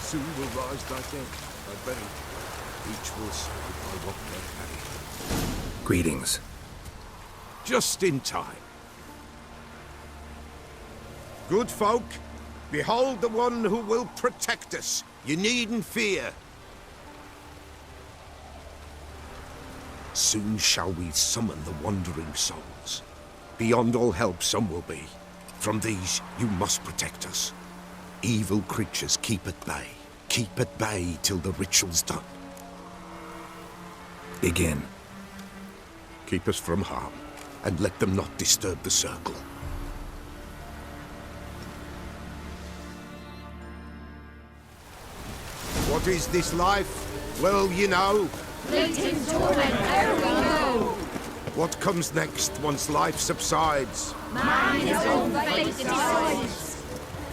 Soon will rise thy dead, thy buried. Each will serve by what they carry. Greetings. Just in time. Good folk, behold the one who will protect us. You needn't fear. Soon shall we summon the wandering souls. Beyond all help some will be. From these you must protect us. Evil creatures keep at bay. Keep at bay till the ritual's done. Begin. Keep us from harm, and let them not disturb the circle. What is this life? Well, you know. Fleeting torment, there we go. What comes next once life subsides? Man his own fate decides.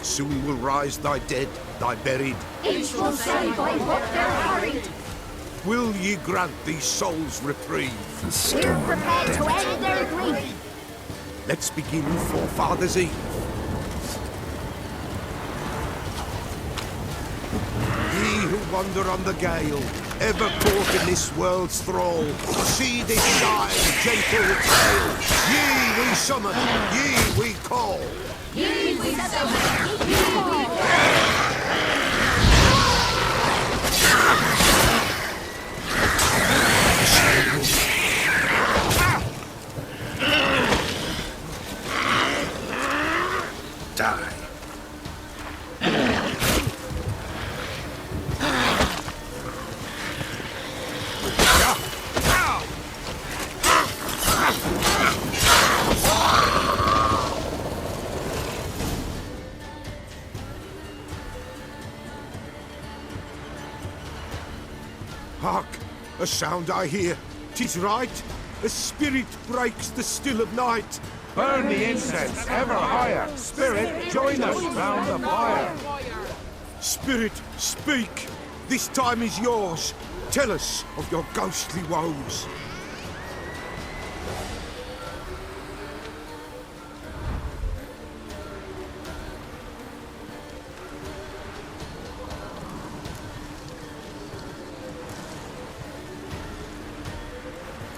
Soon will rise thy dead, thy buried. Each will say by what they're harried. Will ye grant these souls reprieve? The We're storm, prepared to damn it. end their grief. Let's begin Forefathers' Eve. Ye who wander on the gale, ever caught in this world's thrall, see this sign, gentle tale. Ye we summon, ye we call. Ye we summon, ye we call. Die. Hark! A sound I hear. 'Tis right. A spirit breaks the still of night. Burn the incense ever higher. Spirit, join us round the fire. Spirit, speak. This time is yours. Tell us of your ghostly woes.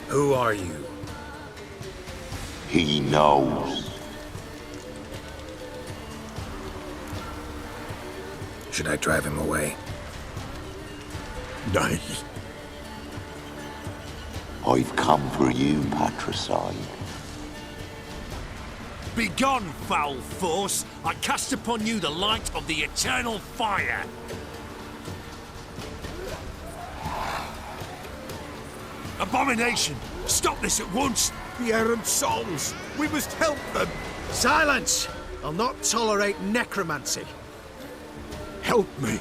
Who are you? He knows. Should I drive him away? Nay. I've come for you, patricide. Begone, foul force! I cast upon you the light of the eternal fire! Abomination! Stop this at once! The errant souls. We must help them. Silence! I'll not tolerate necromancy. Help me.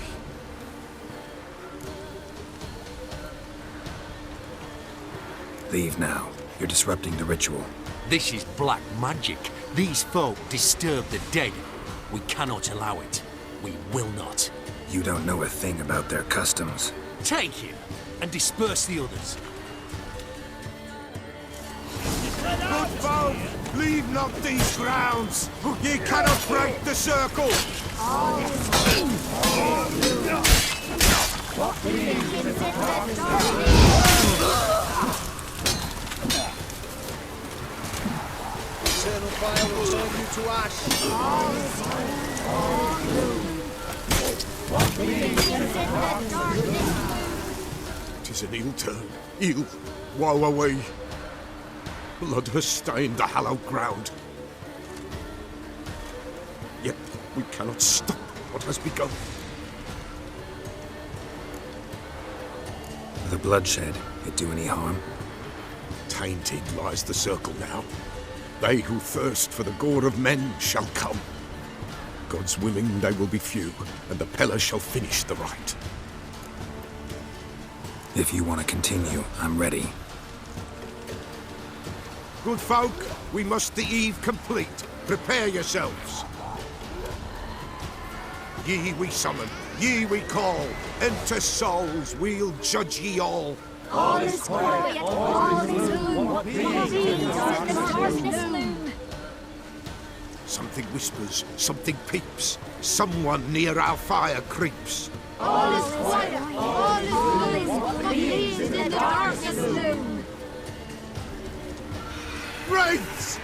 Leave now. You're disrupting the ritual. This is black magic. These folk disturb the dead. We cannot allow it. We will not. You don't know a thing about their customs. Take him and disperse the others. Good folk, leave not these grounds. Ye cannot break the circle. Eternal fire will turn you to ash. Tis an ill turn. Ill. Woe away. Blood has stained the hallowed ground. Yet we cannot stop what has begun. The bloodshed, it do any harm? Tainted lies the circle now. They who thirst for the gore of men shall come. God's willing they will be few, and the Peller shall finish the rite. If you want to continue, I'm ready. Good folk, we must the eve complete. Prepare yourselves. Ye we summon, ye we call. Enter souls, we'll judge ye all. All is quiet, all is gloom. What means in the darkness loom? Something whispers, something peeps. Someone near our fire creeps. All is quiet. All is loose. What leaves in the darkest gloom. Wraiths!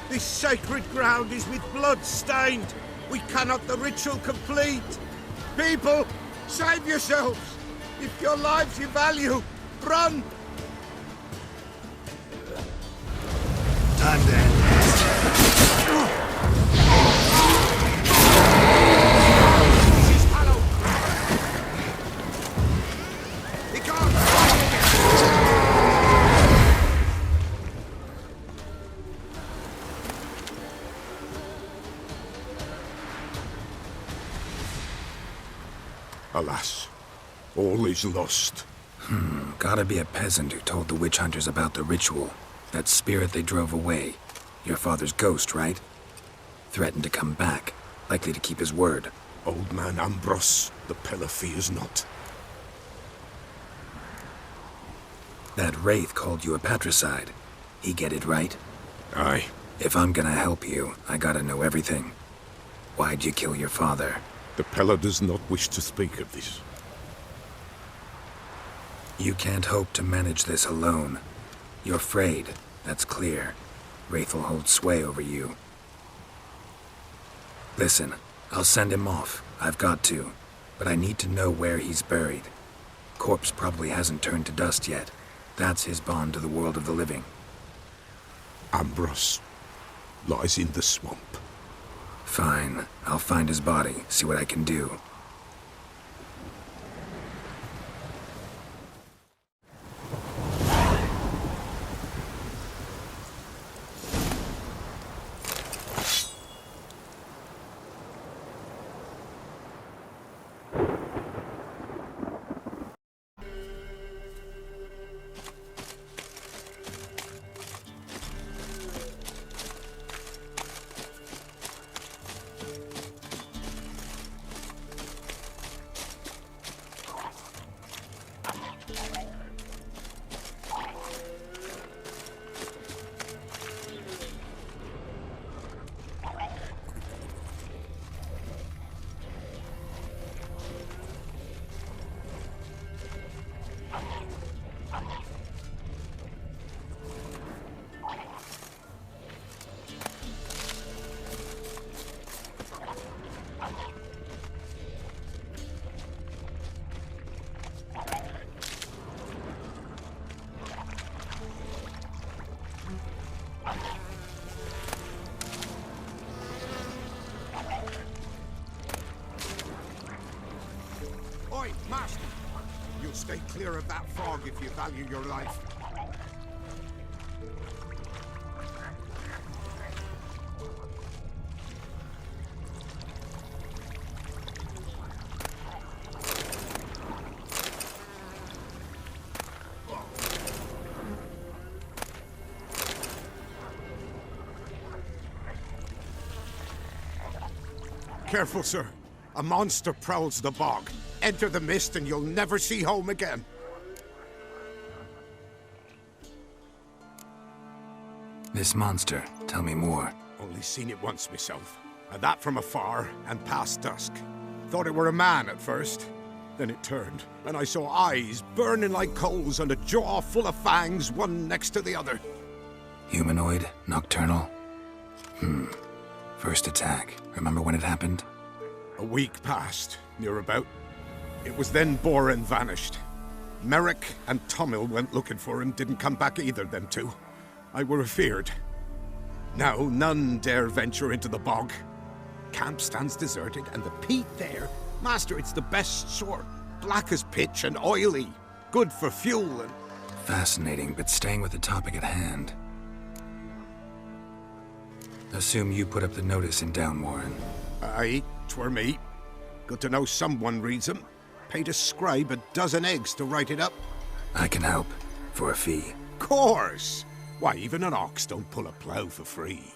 This sacred ground is with blood stained. We cannot the ritual complete. People, save yourselves. If your lives you value, run! Time to end This is hallowed. He can't. Alas, all is lost. Gotta be a peasant who told the witch hunters about the ritual. That spirit they drove away. Your father's ghost, right? Threatened to come back. Likely to keep his word. Old man Ambrose, the pillar fears not. That wraith called you a patricide. He get it right? Aye. If I'm gonna help you, I gotta know everything. Why'd you kill your father? The pillar does not wish to speak of this. You can't hope to manage this alone. You're afraid, that's clear. Wraith will hold sway over you. Listen, I'll send him off. I've got to. But I need to know where he's buried. Corpse probably hasn't turned to dust yet. That's his bond to the world of the living. Ambrose lies in the swamp. Fine. I'll find his body, see what I can do. Oi, master! You'll stay clear of that fog if you value your life. Careful, sir. A monster prowls the bog. Enter the mist and you'll never see home again. This monster, tell me more. Only seen it once myself, and that from afar and past dusk. Thought it were a man at first. Then it turned, and I saw eyes burning like coals and a jaw full of fangs, one next to the other. Humanoid? Nocturnal? First attack. Remember when it happened? A week passed, near about. It was then Boren vanished. Merrick and Tomil went looking for him, didn't come back either, them two. I were afeard. Now none dare venture into the bog. Camp stands deserted, and the peat there, master, it's the best sort. Black as pitch and oily. Good for fuel and... Fascinating, but staying with the topic at hand. Assume you put up the notice in Downwarren. Aye, 'twere me. Good to know someone reads 'em. Paid a scribe a dozen eggs to write it up. I can help. For a fee. Course! Why, even an ox don't pull a plough for free.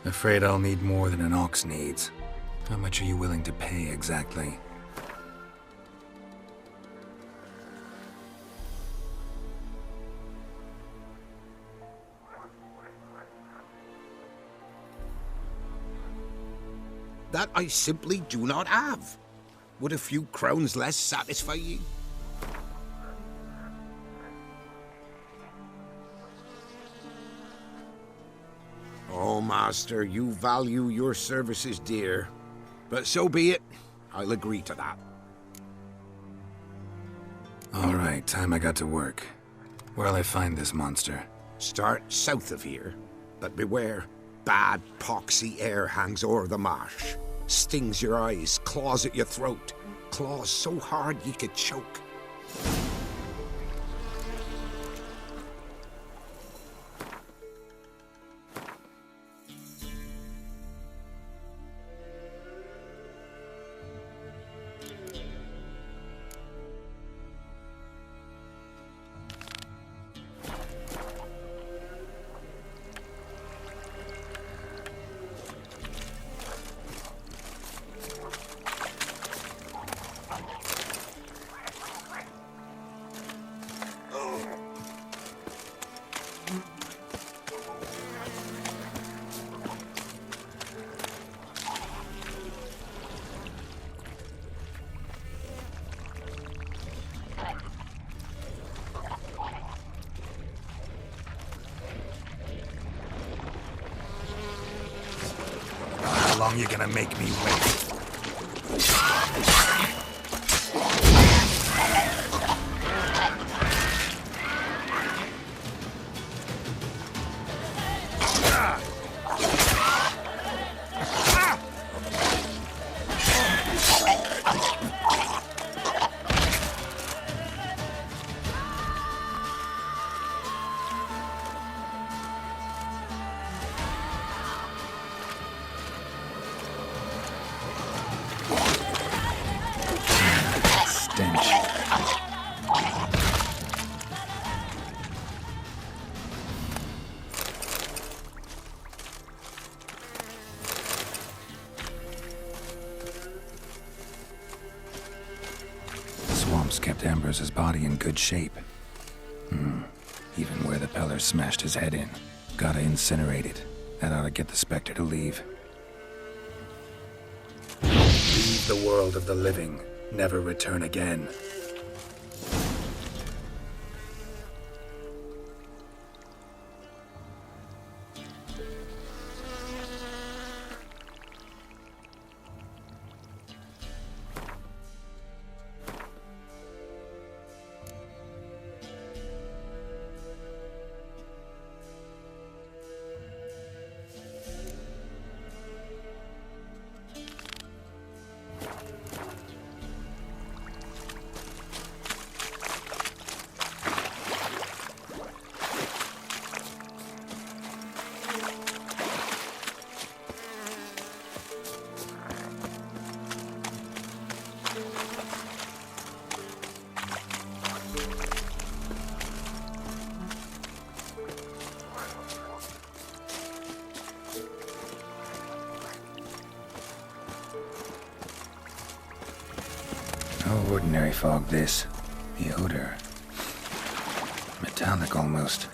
Afraid I'll need more than an ox needs. How much are you willing to pay exactly? that I simply do not have. Would a few crowns less satisfy you? Oh, Master, you value your services dear. But so be it. I'll agree to that. All right, time I got to work. Where'll I find this monster? Start south of here, but beware. Bad, poxy air hangs o'er the marsh. Stings your eyes, claws at your throat. Claws so hard ye could choke. How long you gonna make me wait? Swamps kept Ambrose's body in good shape. Even where the Peller smashed his head in. Gotta incinerate it. That ought to get the Spectre to leave. Leave the world of the living. Never return again. No ordinary fog, this. The odor. Metallic, almost.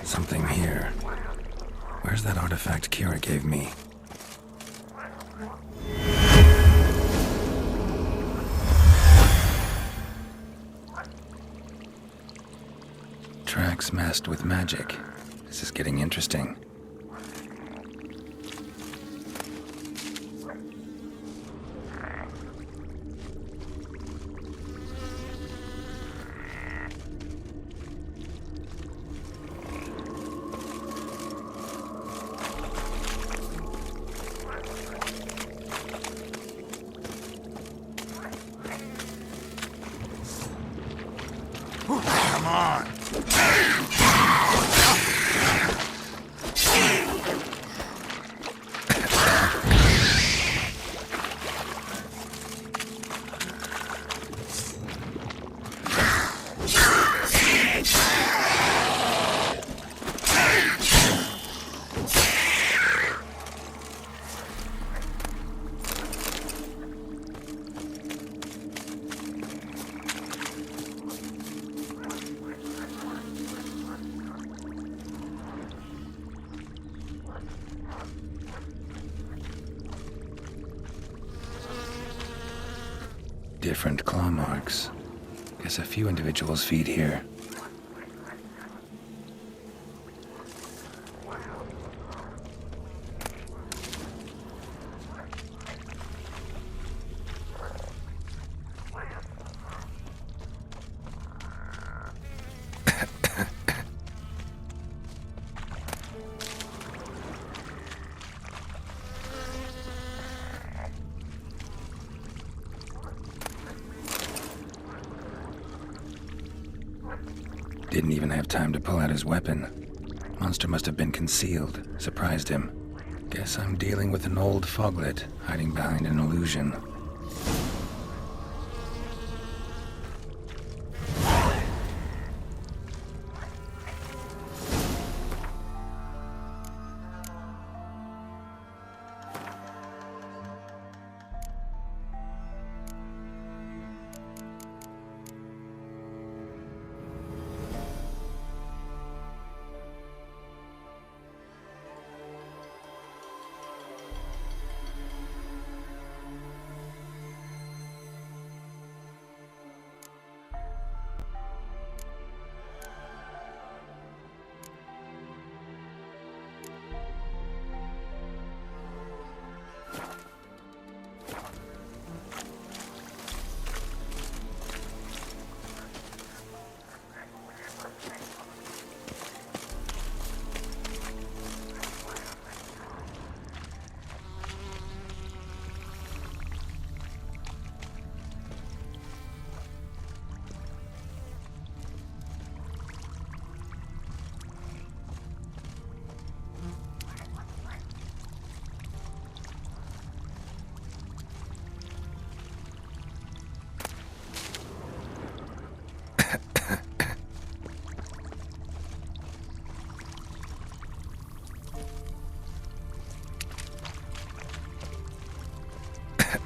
Something here. Where's that artifact Kira gave me? Tracks masked with magic. This is getting interesting. Come on. Different claw marks. Guess a few individuals feed here. Didn't even have time to pull out his weapon. Monster must have been concealed, surprised him. Guess I'm dealing with an old foglet, hiding behind an illusion.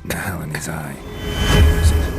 Now in his eye. Where is it?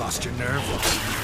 Lost your nerve?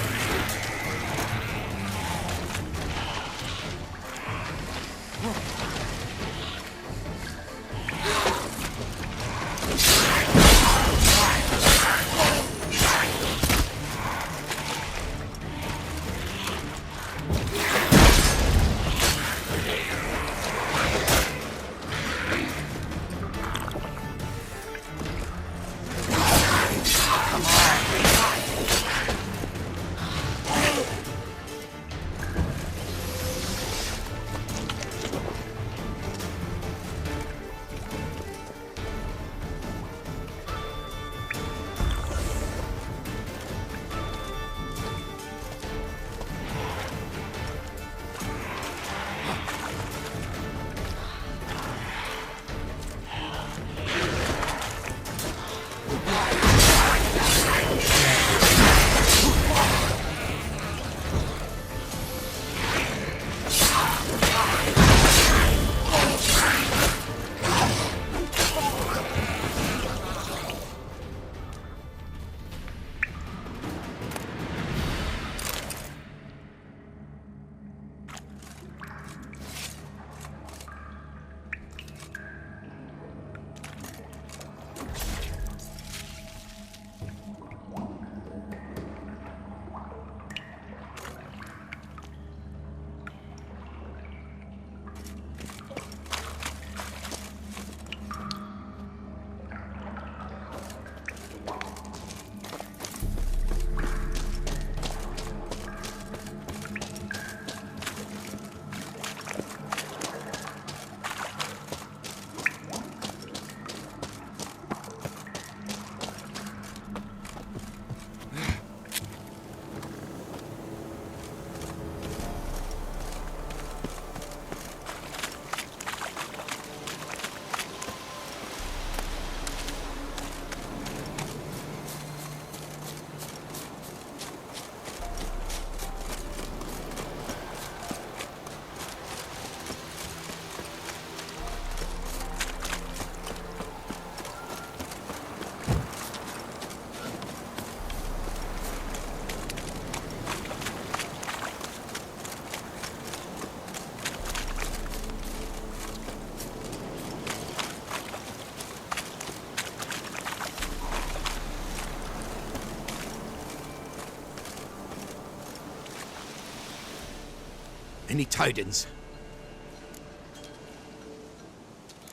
Any tidings?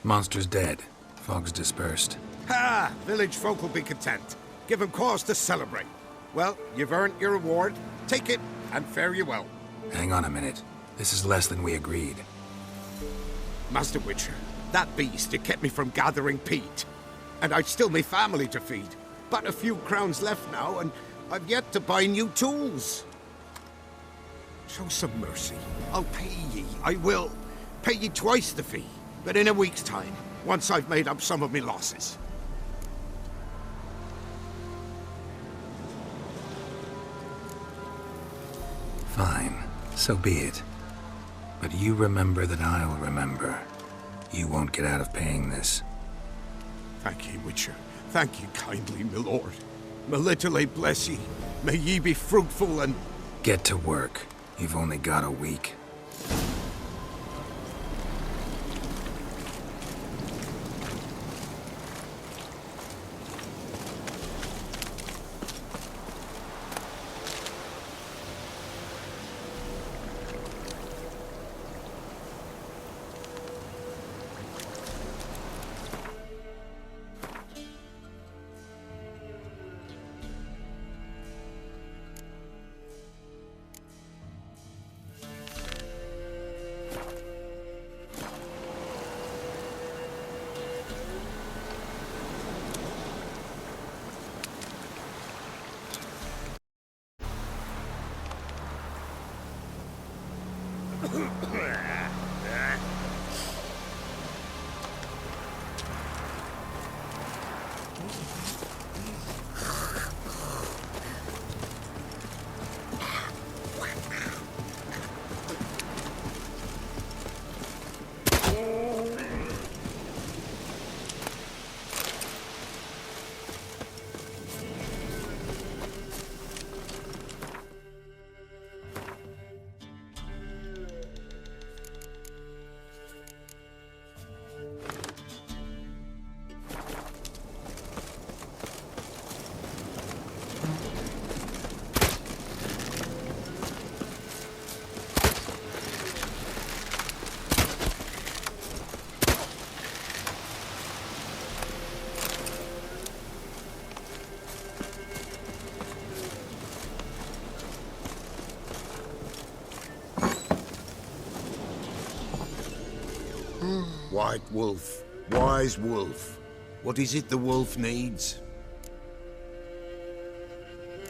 Monster's dead. Fog's dispersed. Ha! Village folk will be content. Give 'em cause to celebrate. Well, you've earned your reward. Take it, and fare you well. Hang on a minute. This is less than we agreed. Master Witcher, that beast, it kept me from gathering peat. And I'd still me family to feed. But a few crowns left now, and I've yet to buy new tools. Show some mercy. I'll pay ye. I will. Pay ye twice the fee. But in a week's time, once I've made up some of me losses. Fine. So be it. But you remember that I'll remember. You won't get out of paying this. Thank ye, Witcher. Thank ye kindly, my lord. Melitele bless ye. May ye be fruitful and... Get to work. You've only got a week. White wolf, wise wolf. What is it the wolf needs?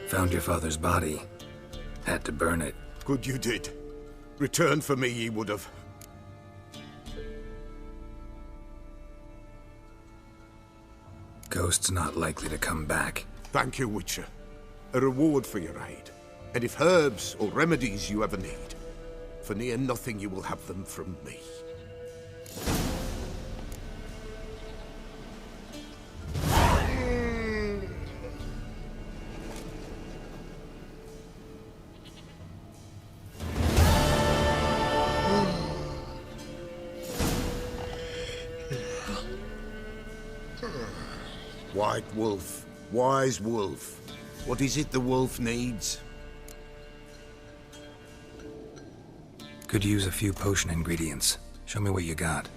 Found your father's body. Had to burn it. Good you did. Return for me ye would have. Ghost's not likely to come back. Thank you, Witcher. A reward for your aid. And if herbs or remedies you ever need, for near nothing you will have them from me. White wolf, wise wolf. What is it the wolf needs? Could use a few potion ingredients. Show me what you got.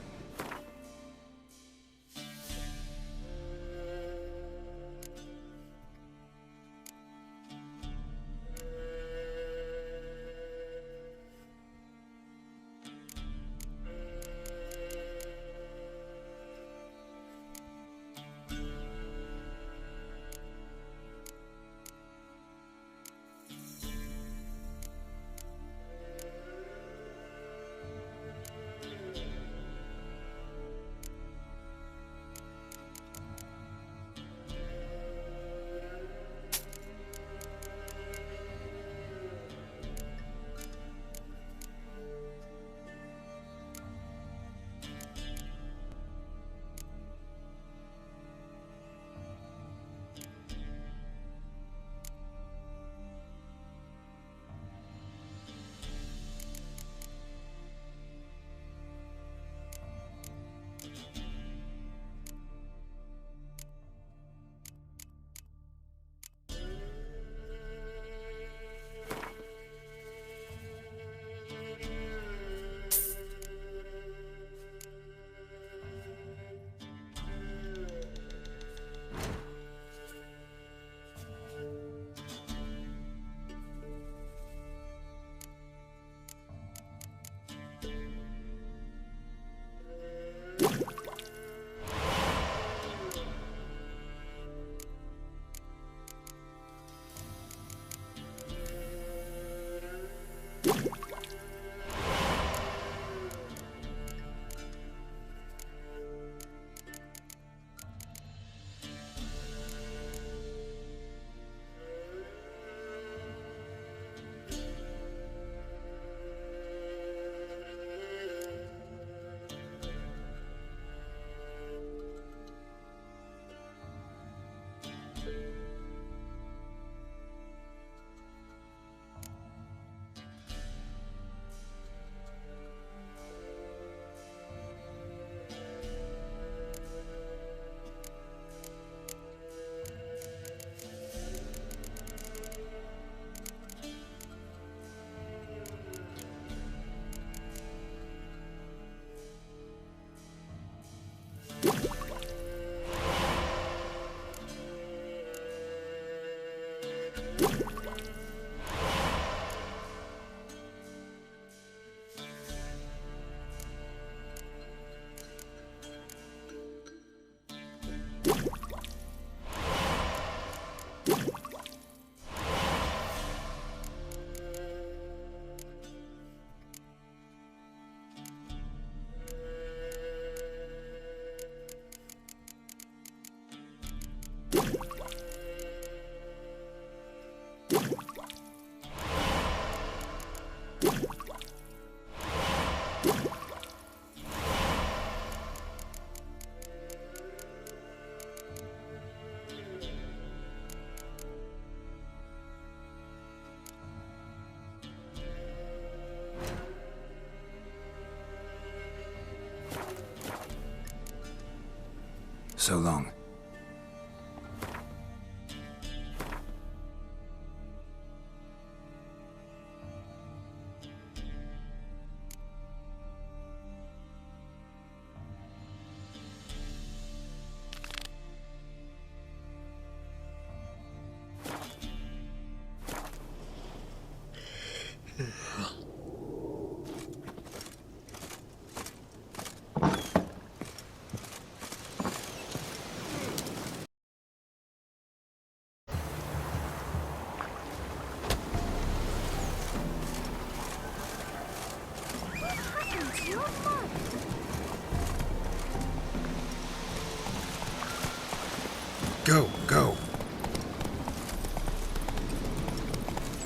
So long.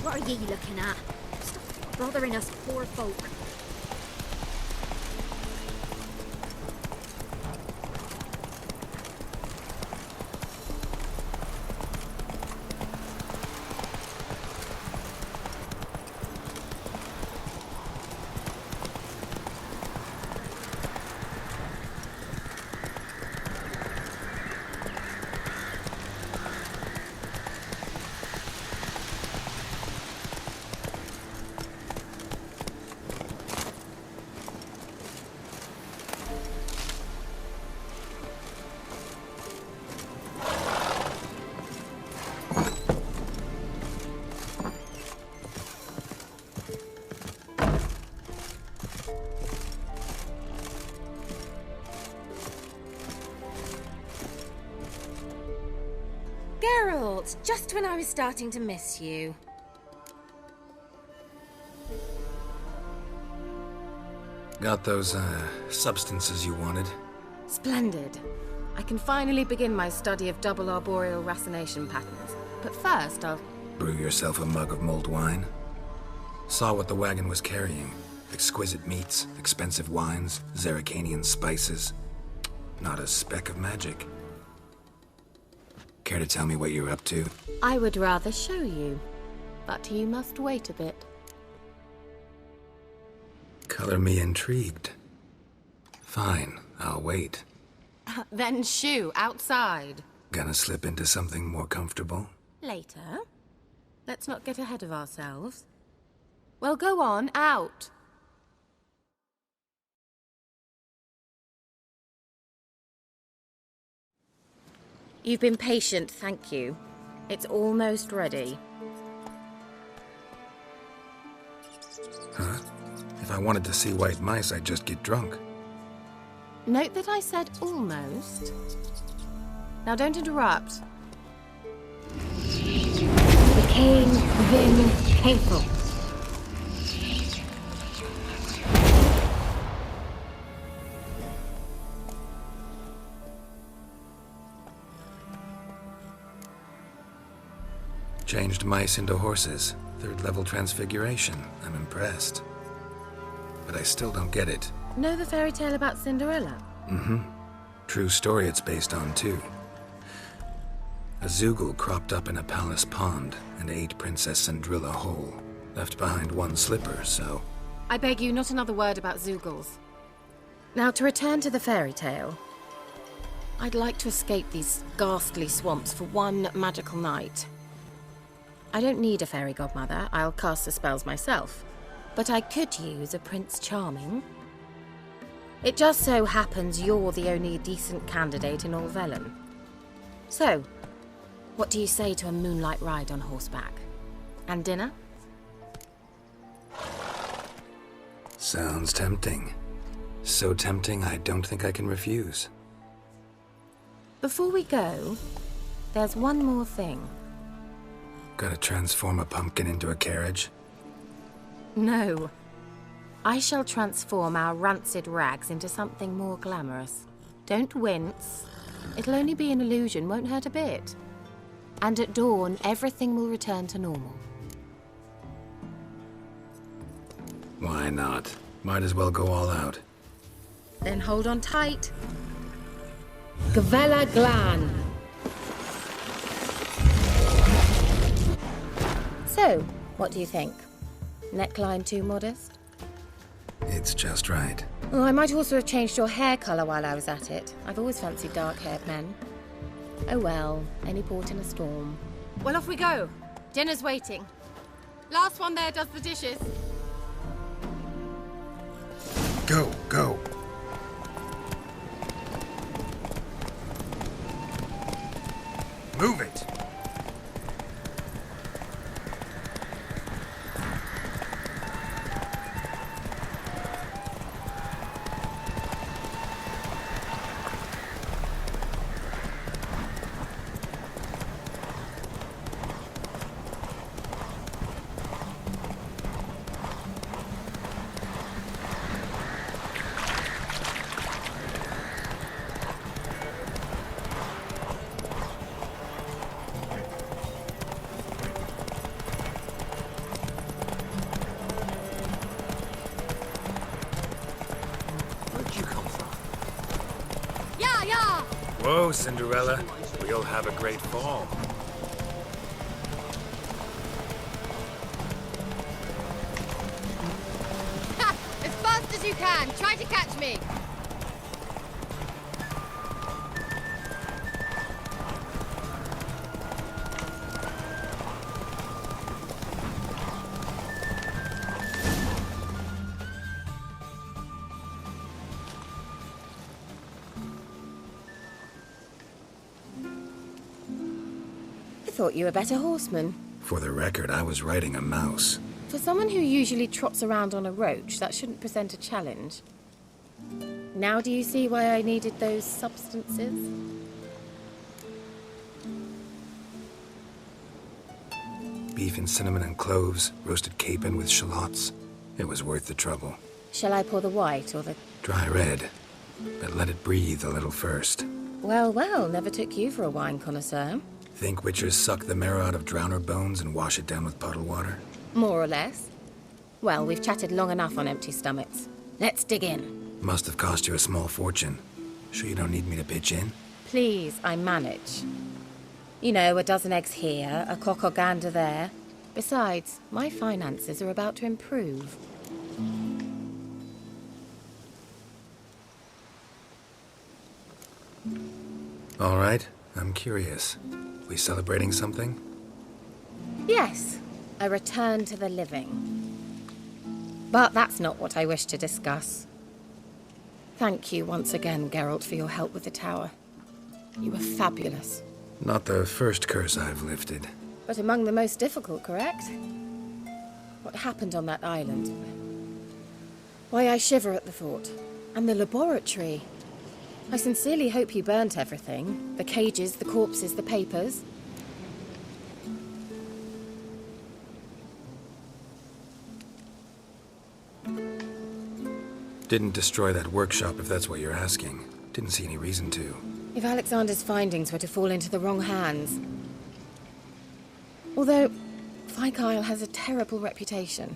What are ye looking at? Stop bothering us poor folk. Geralt, just when I was starting to miss you. Got those, substances you wanted? Splendid. I can finally begin my study of double arboreal racination patterns. But first, I'll... Brew yourself a mug of mulled wine? Saw what the wagon was carrying. Exquisite meats, expensive wines, Zerrikanian spices. Not a speck of magic. Care to tell me what you're up to? I would rather show you, but you must wait a bit. Color me intrigued. Fine, I'll wait. Then shoo, outside. Gonna slip into something more comfortable? Later. Let's not get ahead of ourselves. Well, go on, out. You've been patient, thank you. It's almost ready. Huh? If I wanted to see white mice, I'd just get drunk. Note that I said almost. Now don't interrupt. Became then painful. Changed mice into horses. Third level transfiguration. I'm impressed. But I still don't get it. Know the fairy tale about Cinderella? Mm-hmm. True story it's based on, too. A Zoogle cropped up in a palace pond and ate Princess Cinderella whole. Left behind one slipper, so... I beg you, not another word about Zoogles. Now, to return to the fairy tale. I'd like to escape these ghastly swamps for one magical night. I don't need a fairy godmother, I'll cast the spells myself. But I could use a Prince Charming. It just so happens you're the only decent candidate in all Velen. So, what do you say to a moonlight ride on horseback? And dinner? Sounds tempting. So tempting, I don't think I can refuse. Before we go, there's one more thing. Gotta transform a pumpkin into a carriage? No. I shall transform our rancid rags into something more glamorous. Don't wince. It'll only be an illusion, won't hurt a bit. And at dawn, everything will return to normal. Why not? Might as well go all out. Then hold on tight. Gavella Glan. So, what do you think? Neckline too modest? It's just right. Oh, I might also have changed your hair colour while I was at it. I've always fancied dark-haired men. Oh well, any port in a storm. Well, off we go. Dinner's waiting. Last one there does the dishes. Go, go. Move it. Whoa, Cinderella. We'll have a great fall. Ha! As fast as you can! Try to catch me! I thought you were a better horseman. For the record, I was riding a mouse. For someone who usually trots around on a roach, that shouldn't present a challenge. Now do you see why I needed those substances? Beef and cinnamon and cloves, roasted capon with shallots. It was worth the trouble. Shall I pour the white or the... Dry red, but let it breathe a little first. Well, well, never took you for a wine connoisseur. Think witchers suck the marrow out of drowner bones and wash it down with puddle water? More or less. Well, we've chatted long enough on empty stomachs. Let's dig in. Must have cost you a small fortune. Sure you don't need me to pitch in? Please, I manage. You know, a dozen eggs here, a cock or gander there. Besides, my finances are about to improve. All right, I'm curious. We celebrating something? Yes, a return to the living. But that's not what I wish to discuss. Thank you once again, Geralt, for your help with the tower. You were fabulous. Not the first curse I've lifted. But among the most difficult, correct? What happened on that island? Why, I shiver at the thought. And the laboratory. I sincerely hope you burnt everything. The cages, the corpses, the papers. Didn't destroy that workshop, if that's what you're asking. Didn't see any reason to. If Alexander's findings were to fall into the wrong hands. Although, Fyke Isle has a terrible reputation.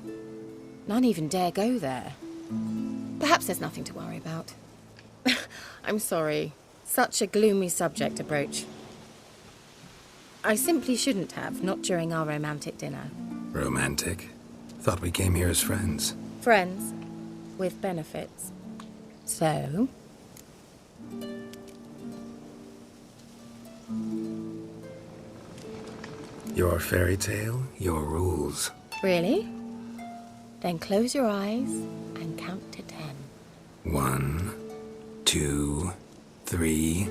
None even dare go there. Perhaps there's nothing to worry about. I'm sorry. Such a gloomy subject to broach. I simply shouldn't have, not during our romantic dinner. Romantic? Thought we came here as friends. Friends, with benefits. So? Your fairy tale, your rules. Really? Then close your eyes and count to 10. 1, 2, 3,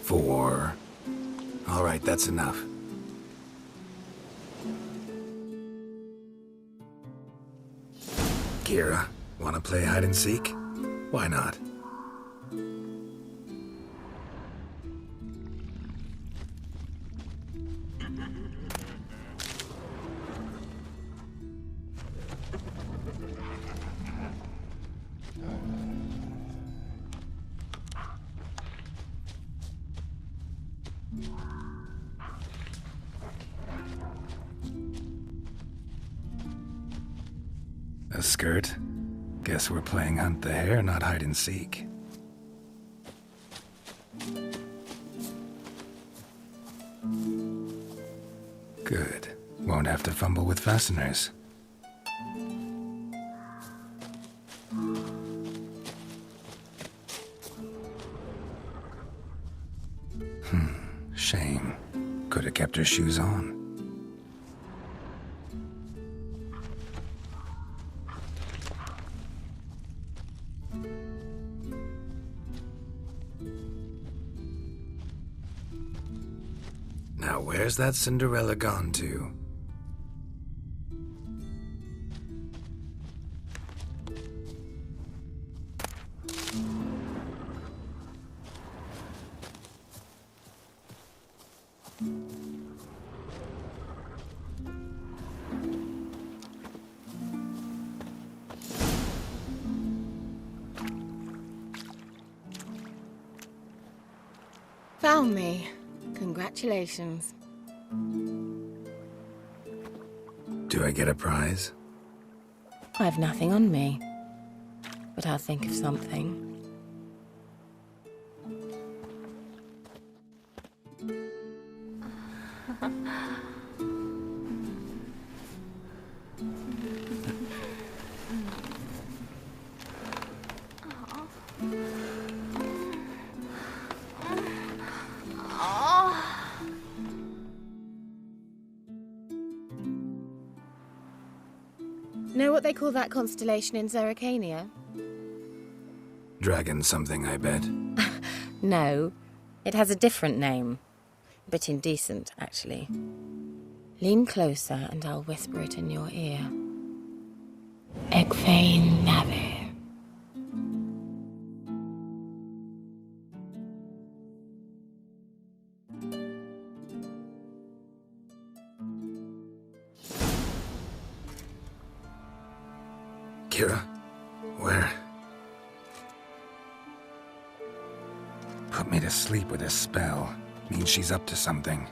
4. All right, that's enough. Kira, wanna play hide and seek? Why not? A skirt? Guess we're playing hunt the hare, not hide and seek. Good. Won't have to fumble with fasteners. Shame. Could have kept her shoes on. Now, where's that Cinderella gone to? Found me. Congratulations. Do I get a prize? I have nothing on me, but I'll think of something. Know what they call that constellation in Zerrikania? Dragon something, I bet. No, it has a different name. A bit indecent, actually. Lean closer and I'll whisper it in your ear. Egfain Navir. Kira? Where? Put me to sleep with a spell. Means she's up to something.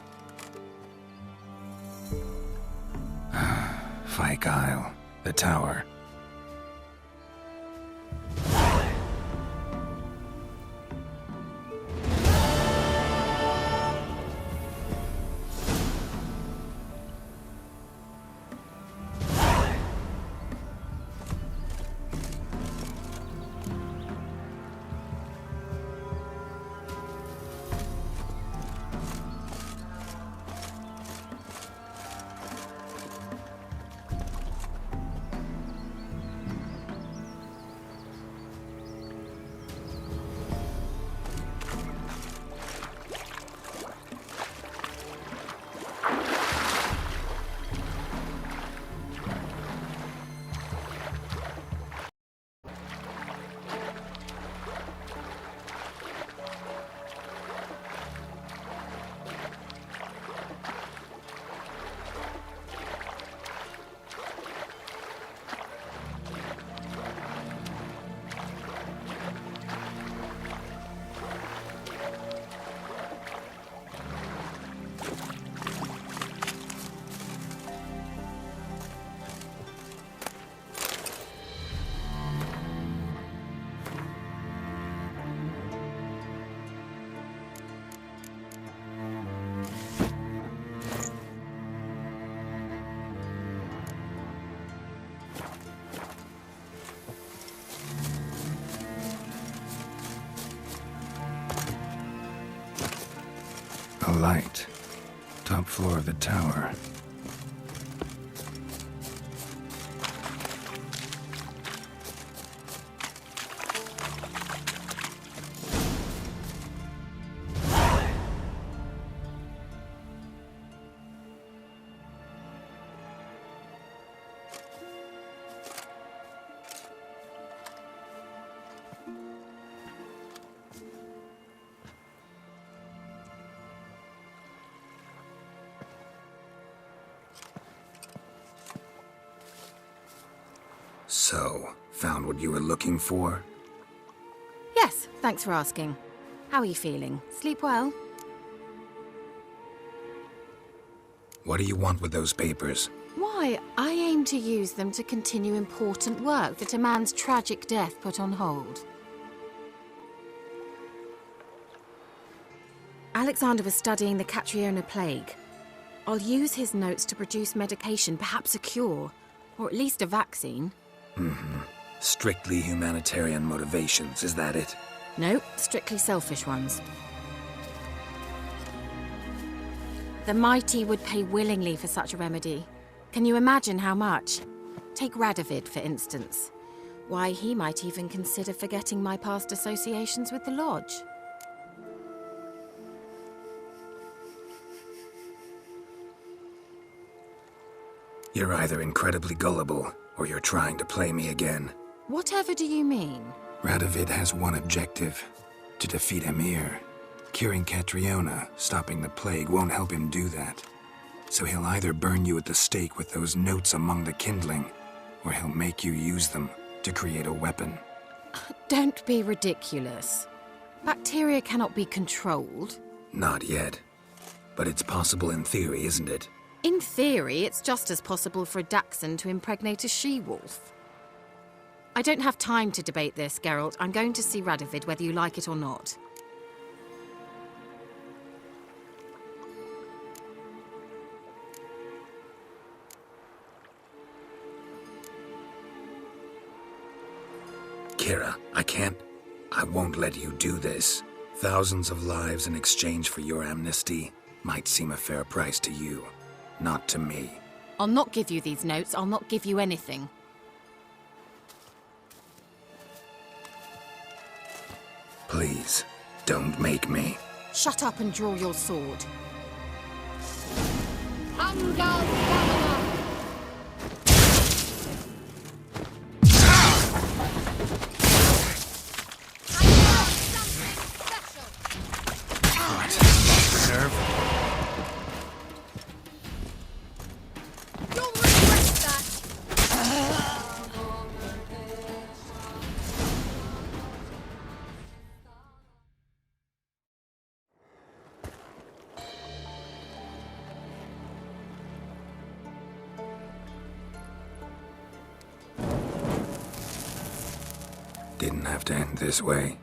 Fyke Isle. The tower. A light. Top floor of the tower. So, found what you were looking for? Yes, thanks for asking. How are you feeling? Sleep well? What do you want with those papers? Why, I aim to use them to continue important work that a man's tragic death put on hold. Alexander was studying the Catriona plague. I'll use his notes to produce medication, perhaps a cure, or at least a vaccine. Strictly humanitarian motivations, is that it? No, strictly selfish ones. The mighty would pay willingly for such a remedy. Can you imagine how much? Take Radovid, for instance. Why, he might even consider forgetting my past associations with the Lodge. You're either incredibly gullible, or you're trying to play me again. Whatever do you mean? Radovid has one objective: to defeat Emir. Curing Catriona, stopping the plague, won't help him do that. So he'll either burn you at the stake with those notes among the kindling, or he'll make you use them to create a weapon. Don't be ridiculous. Bacteria cannot be controlled. Not yet. But it's possible in theory, isn't it? In theory, it's just as possible for a Dachshund to impregnate a she-wolf. I don't have time to debate this, Geralt. I'm going to see Radovid whether you like it or not. Kira, I won't let you do this. Thousands of lives in exchange for your amnesty might seem a fair price to you, not to me. I'll not give you these notes. I'll not give you anything. Don't make me. Shut up and draw your sword. Didn't have to end this way.